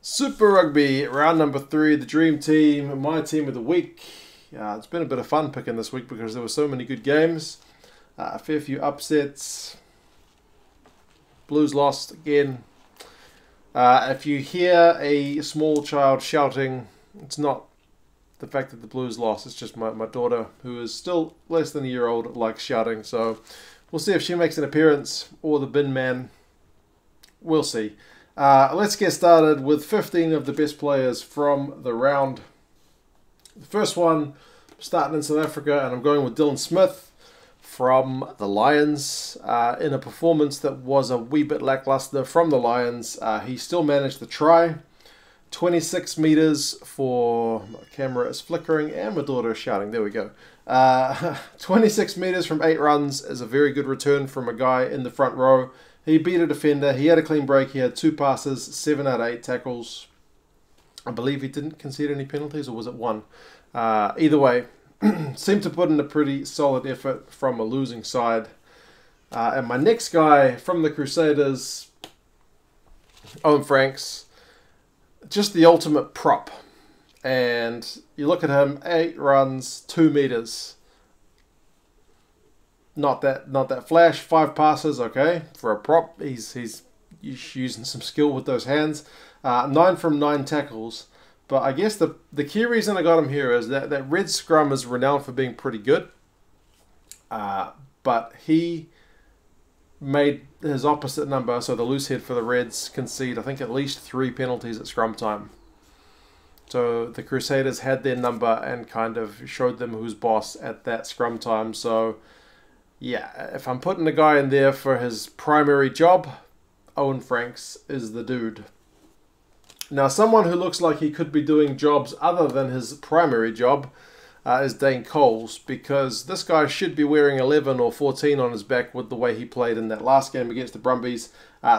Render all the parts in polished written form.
Super Rugby, round number 3, the dream team, my team of the week. It's been a bit of fun picking this week because there were so many good games. A fair few upsets. Blues lost again. If you hear a small child shouting, it's not the fact that the Blues lost. It's just my daughter, who is still less than a year old, likes shouting. So we'll see if she makes an appearance or the bin man. We'll see. Let's get started with 15 of the best players from the round. The first one, starting in South Africa, and I'm going with Dylan Smith from the Lions. In a performance that was a wee bit lackluster from the Lions, he still managed the try. 26 meters for... My camera is flickering and my daughter is shouting. There we go. 26 meters from 8 runs is a very good return from a guy in the front row. He beat a defender. He had a clean break. He had 2 passes, 7 out of 8 tackles. I believe he didn't concede any penalties, or was it 1? Either way, seemed to put in a pretty solid effort from a losing side. And my next guy from the Crusaders, Owen Franks, just the ultimate prop. And you look at him, 8 runs, 2 meters. Not that flash. 5 passes, okay, for a prop. He's using some skill with those hands. 9 from 9 tackles. But I guess the key reason I got him here is that red scrum is renowned for being pretty good. But he made his opposite number, so the loose head for the Reds, concede, I think, at least 3 penalties at scrum time. So the Crusaders had their number and kind of showed them who's boss at that scrum time. So yeah, if I'm putting a guy in there for his primary job, Owen Franks is the dude. Now, someone who looks like he could be doing jobs other than his primary job is Dane Coles, because this guy should be wearing 11 or 14 on his back with the way he played in that last game against the Brumbies.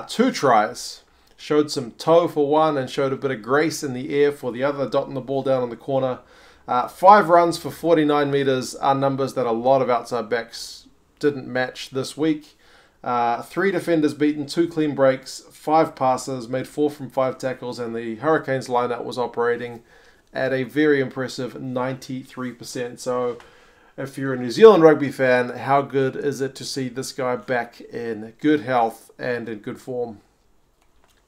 2 tries. Showed some toe for 1 and showed a bit of grace in the air for the other, dotting the ball down on the corner. 5 runs for 49 meters are numbers that a lot of outside backs didn't match this week. 3 defenders beaten, 2 clean breaks, 5 passes, made 4 from 5 tackles, and the Hurricanes lineup was operating at a very impressive 93%. So if you're a New Zealand rugby fan, how good is it to see this guy back in good health and in good form?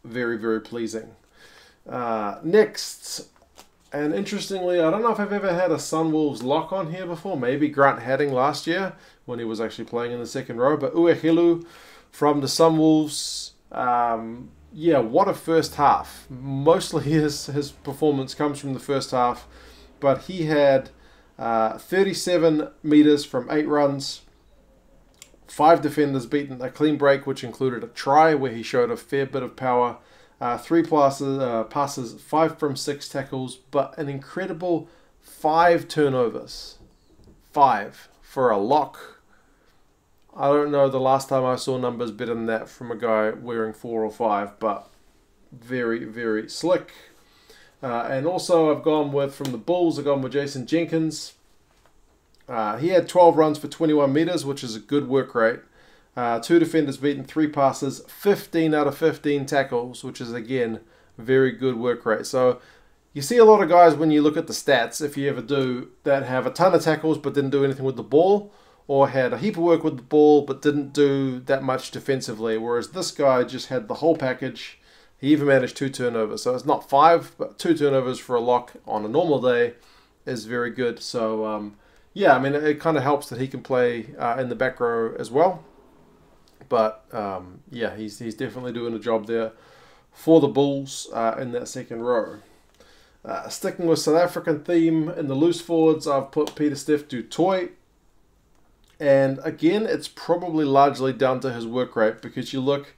Very, very pleasing. Next, and interestingly, I don't know if I've ever had a Sunwolves lock on here before. Maybe Grant Hadding last year when he was actually playing in the second row. But Uehelu from the Sunwolves, yeah, what a first half. Mostly his performance comes from the first half. But he had 37 meters from 8 runs. 5 defenders beaten, a clean break, which included a try where he showed a fair bit of power. 3 passes, 5 from 6 tackles, but an incredible 5 turnovers. 5 for a lock. I don't know the last time I saw numbers better than that from a guy wearing 4 or 5, but very, very slick. And also I've gone with, from the Bulls, I've gone with Jason Jenkins. He had 12 runs for 21 meters, which is a good work rate. 2 defenders beaten, 3 passes, 15 out of 15 tackles, which is, again, very good work rate. So you see a lot of guys when you look at the stats, if you ever do, that have a ton of tackles but didn't do anything with the ball, or had a heap of work with the ball but didn't do that much defensively, whereas this guy just had the whole package. He even managed 2 turnovers. So it's not 5, but 2 turnovers for a lock on a normal day is very good. So, yeah, I mean, it kind of helps that he can play in the back row as well. But, yeah, he's definitely doing a job there for the Bulls in that second row. Sticking with South African theme in the loose forwards, I've put Pieter-Steph du Toit. And, again, it's probably largely down to his work rate, because you look,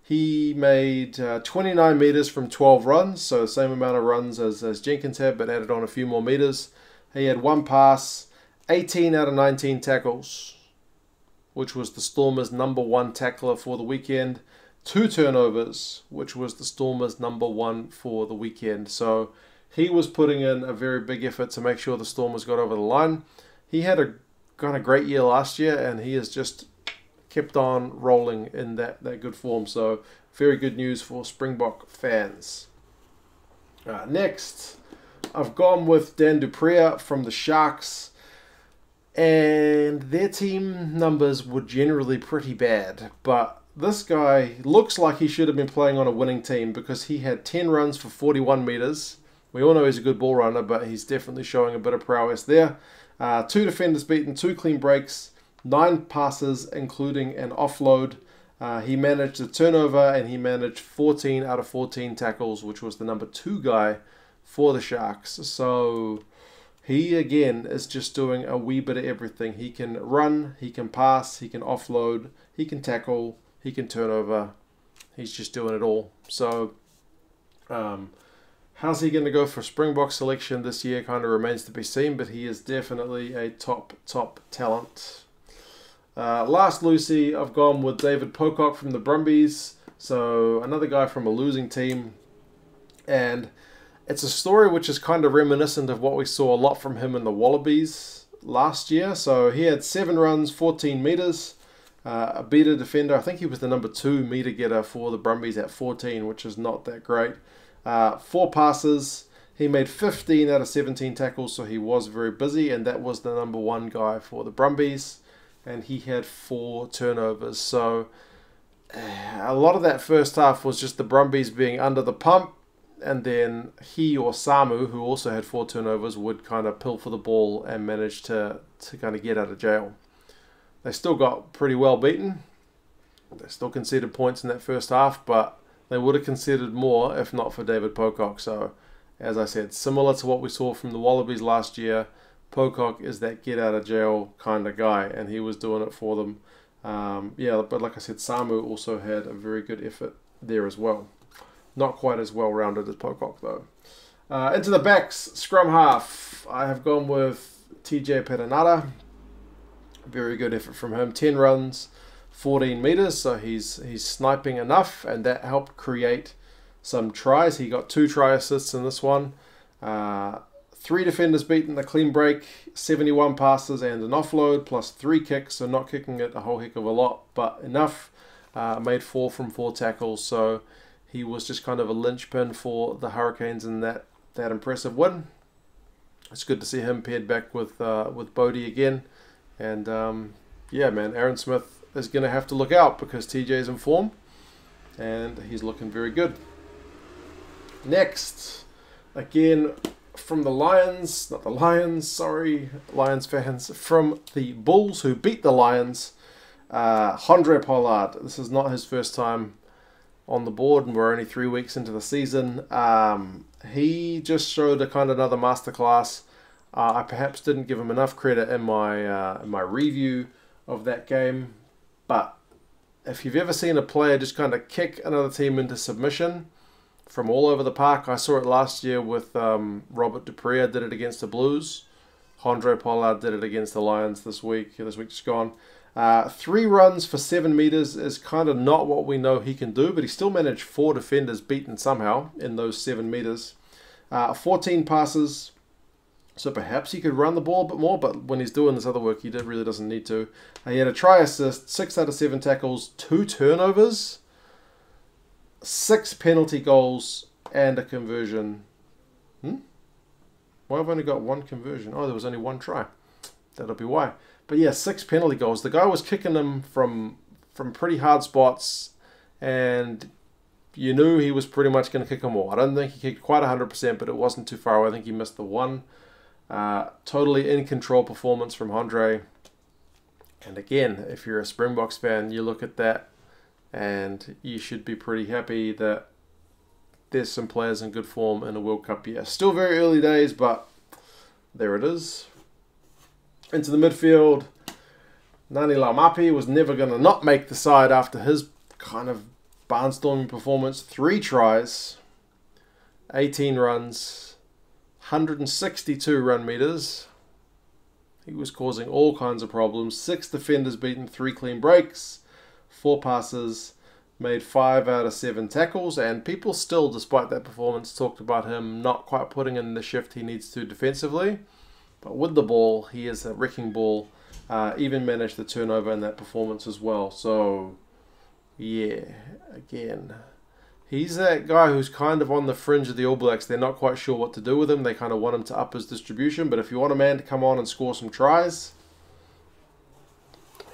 he made 29 meters from 12 runs, so the same amount of runs as Jenkins had, but added on a few more meters. He had 1 pass, 18 out of 19 tackles, which was the Stormers' number 1 tackler for the weekend. 2 turnovers, which was the Stormers' number 1 for the weekend. So he was putting in a very big effort to make sure the Stormers got over the line. He had a great year last year, and he has just kept on rolling in that good form. So very good news for Springbok fans. Next, I've gone with Dan Dupree from the Sharks. And their team numbers were generally pretty bad. But this guy looks like he should have been playing on a winning team because he had 10 runs for 41 meters. We all know he's a good ball runner, but he's definitely showing a bit of prowess there. 2 defenders beaten, 2 clean breaks, 9 passes, including an offload. He managed a turnover and he managed 14 out of 14 tackles, which was the number 2 guy for the Sharks. So he, again, is just doing a wee bit of everything. He can run, he can pass, he can offload, he can tackle, he can turn over. He's just doing it all. So how's he going to go for Springbok selection this year kind of remains to be seen, but he is definitely a top talent. Last Lucy, I've gone with David Pocock from the Brumbies. So another guy from a losing team. And it's a story which is kind of reminiscent of what we saw a lot from him in the Wallabies last year. So he had 7 runs, 14 meters, a beater defender. I think he was the number 2 meter getter for the Brumbies at 14, which is not that great. 4 passes. He made 15 out of 17 tackles, so he was very busy, and that was the number 1 guy for the Brumbies. And he had 4 turnovers. So a lot of that first half was just the Brumbies being under the pump. And then he or Samu, who also had 4 turnovers, would kind of pilfer the ball and manage to kind of get out of jail. They still got pretty well beaten. They still conceded points in that first half, but they would have conceded more if not for David Pocock. So, as I said, similar to what we saw from the Wallabies last year, Pocock is that get out of jail kind of guy, and he was doing it for them. But like I said, Samu also had a very good effort there as well. Not quite as well-rounded as Pocock, though. Into the backs, scrum half. I have gone with TJ Perenara. Very good effort from him. 10 runs, 14 meters, so he's sniping enough, and that helped create some tries. He got 2 try assists in this one. 3 defenders beaten, a clean break, 71 passes and an offload, plus 3 kicks, so not kicking it a whole heck of a lot, but enough. Made 4 from 4 tackles, so he was just kind of a linchpin for the Hurricanes in that impressive win. It's good to see him paired back with Bodie again. And yeah, man, Aaron Smith is going to have to look out because TJ's in form and he's looking very good. Next, again from the Lions, not the Lions, sorry, Lions fans, from the Bulls who beat the Lions, Handré Pollard. This is not his first time on the board, and we're only 3 weeks into the season. He just showed a kind of another masterclass. I perhaps didn't give him enough credit in my review of that game, but if you've ever seen a player just kind of kick another team into submission from all over the park, I saw it last year with Robert Dupree did it against the Blues. Handré Pollard did it against the Lions this week just gone. 3 runs for 7 meters is kind of not what we know he can do, but he still managed 4 defenders beaten somehow in those 7 meters. 14 passes, so perhaps he could run the ball a bit more, but when he's doing this other work, he really doesn't need to. He had a try assist, 6 out of 7 tackles, 2 turnovers, 6 penalty goals, and a conversion. Why have I only got 1 conversion? Oh, there was only 1 try. That'll be why. But yeah, 6 penalty goals. The guy was kicking them from pretty hard spots, and you knew he was pretty much going to kick them all. I don't think he kicked quite 100%, but it wasn't too far away. I think he missed the 1. Totally in control performance from Handré. And again, if you're a Springboks fan, you look at that and you should be pretty happy that there's some players in good form in a World Cup year. Still very early days, but there it is. Into the midfield, Nani Laumapi was never going to not make the side after his kind of barnstorming performance. 3 tries, 18 runs, 162 run meters. He was causing all kinds of problems. 6 defenders beaten, 3 clean breaks, 4 passes, made 5 out of 7 tackles, and people still, despite that performance, talked about him not quite putting in the shift he needs to defensively. But with the ball, he is a wrecking ball. Even managed the turnover in that performance as well. So, yeah, again, He's that guy who's kind of on the fringe of the All Blacks. They're not quite sure what to do with him. They kind of want him to up his distribution. But if you want a man to come on and score some tries,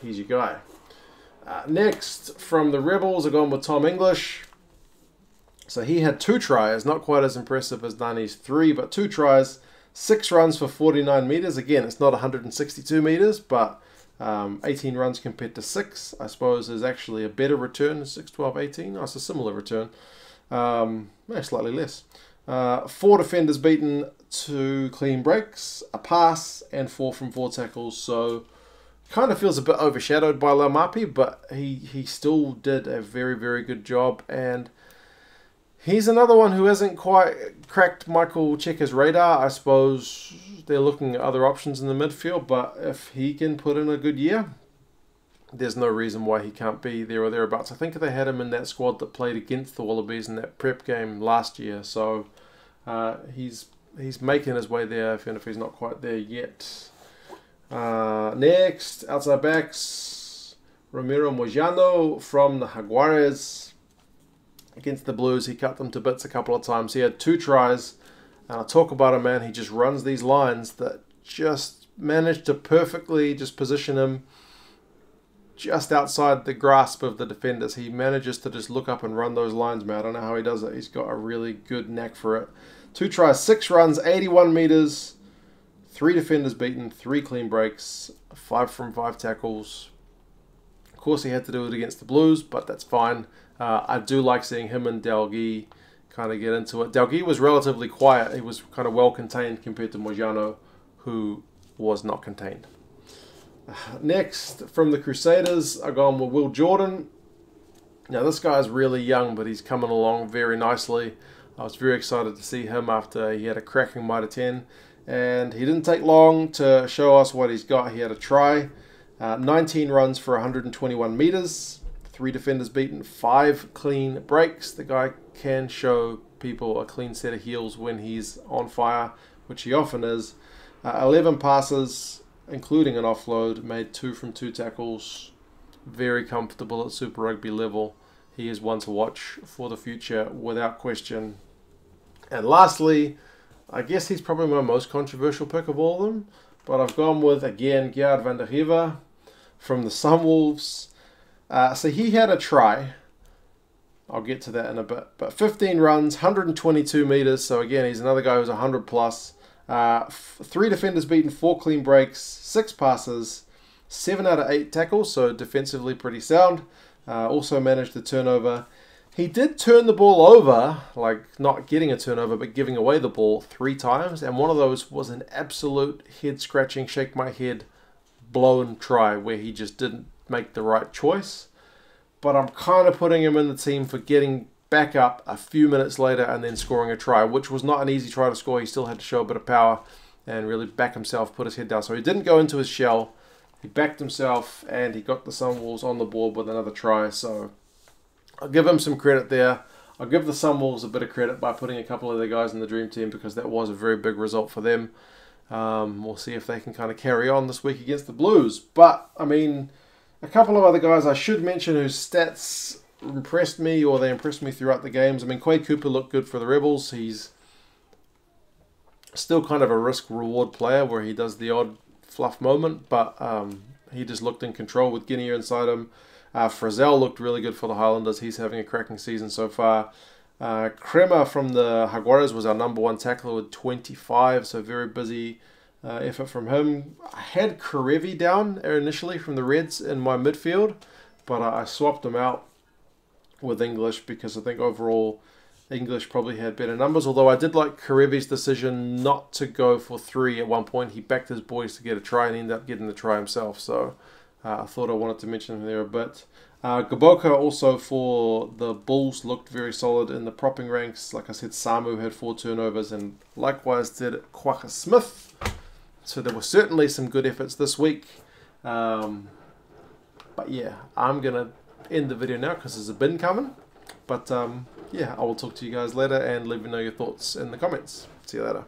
he's your guy. Next, from the Rebels, I've gone with Tom English. So he had 2 tries, not quite as impressive as Nani's 3, but 2 tries, 6 runs for 49 metres. Again, it's not 162 metres, but 18 runs compared to 6, I suppose, is actually a better return. 6, 12, 18. Oh, it's a similar return. Slightly less. 4 defenders beaten, 2 clean breaks, a pass, and 4 from 4 tackles. So kind of feels a bit overshadowed by Laumapi, but he still did a very, very good job. And he's another one who hasn't quite cracked Michael Cheika's radar. I suppose they're looking at other options in the midfield, but if he can put in a good year, there's no reason why he can't be there or thereabouts. I think they had him in that squad that played against the Wallabies in that prep game last year, so he's making his way there, even if he's not quite there yet. Next, outside backs, Ramiro Mojano from the Jaguares. Against the Blues, he cut them to bits a couple of times. He had 2 tries, and I'll talk about a man, he just runs these lines that just managed to perfectly just position him just outside the grasp of the defenders. He manages to just look up and run those lines, man. I don't know how he does it. He's got a really good knack for it. 2 tries, 6 runs, 81 metres, 3 defenders beaten, 3 clean breaks, 5 from 5 tackles. Of course, he had to do it against the Blues, but that's fine. I do like seeing him and Delgi kind of get into it. Delgi was relatively quiet. He was kind of well contained compared to Mojano, who was not contained. Next, from the Crusaders, I've gone with Will Jordan. Now, this guy's really young, but he's coming along very nicely. I was very excited to see him after he had a cracking Mitre 10. And he didn't take long to show us what he's got. He had a try, 19 runs for 121 metres. 3 defenders beaten, 5 clean breaks. The guy can show people a clean set of heels when he's on fire, which he often is. 11 passes, including an offload, made 2 from 2 tackles. Very comfortable at Super Rugby level. He is one to watch for the future, without question. And lastly, I guess he's probably my most controversial pick of all of them, but I've gone with, again, Gerard van der Heever from the Sunwolves. So he had a try. I'll get to that in a bit. But 15 runs, 122 metres. So again, he's another guy who's 100 plus. 3 defenders beaten, 4 clean breaks, 6 passes, 7 out of 8 tackles. So defensively pretty sound. Also managed the turnover. He did turn the ball over, like not getting a turnover, but giving away the ball 3 times. And one of those was an absolute head-scratching, shake my head, blown try where he just didn't make the right choice. But I'm kind of putting him in the team for getting back up a few minutes later and then scoring a try, which was not an easy try to score. He still had to show a bit of power and really back himself, put his head down. So he didn't go into his shell. He backed himself and he got the Sunwolves on the board with another try. So I'll give him some credit there. I'll give the Sunwolves a bit of credit by putting a couple of their guys in the dream team, because that was a very big result for them. We'll see if they can kind of carry on this week against the Blues. But, I mean, a couple of other guys I should mention whose stats impressed me, or they impressed me throughout the games. I mean, Quade Cooper looked good for the Rebels. He's still kind of a risk-reward player where he does the odd fluff moment, but he just looked in control with Guinea inside him. Frizzell looked really good for the Highlanders. He's having a cracking season so far. Kremer from the Jaguares was our #1 tackler with 25, so very busy effort from him. I had Karevi down initially from the Reds in my midfield, but I swapped him out with English because I think overall English probably had better numbers, although I did like Karevi's decision not to go for 3 at one point. He backed his boys to get a try and ended up getting the try himself, so I thought I wanted to mention him there a bit. Gaboka also for the Bulls looked very solid in the propping ranks. Like I said, Samu had 4 turnovers, and likewise did Quaka Smith. So there were certainly some good efforts this week. But yeah, I'm going to end the video now because there's a bin coming. But yeah, I will talk to you guys later and let me know your thoughts in the comments. See you later.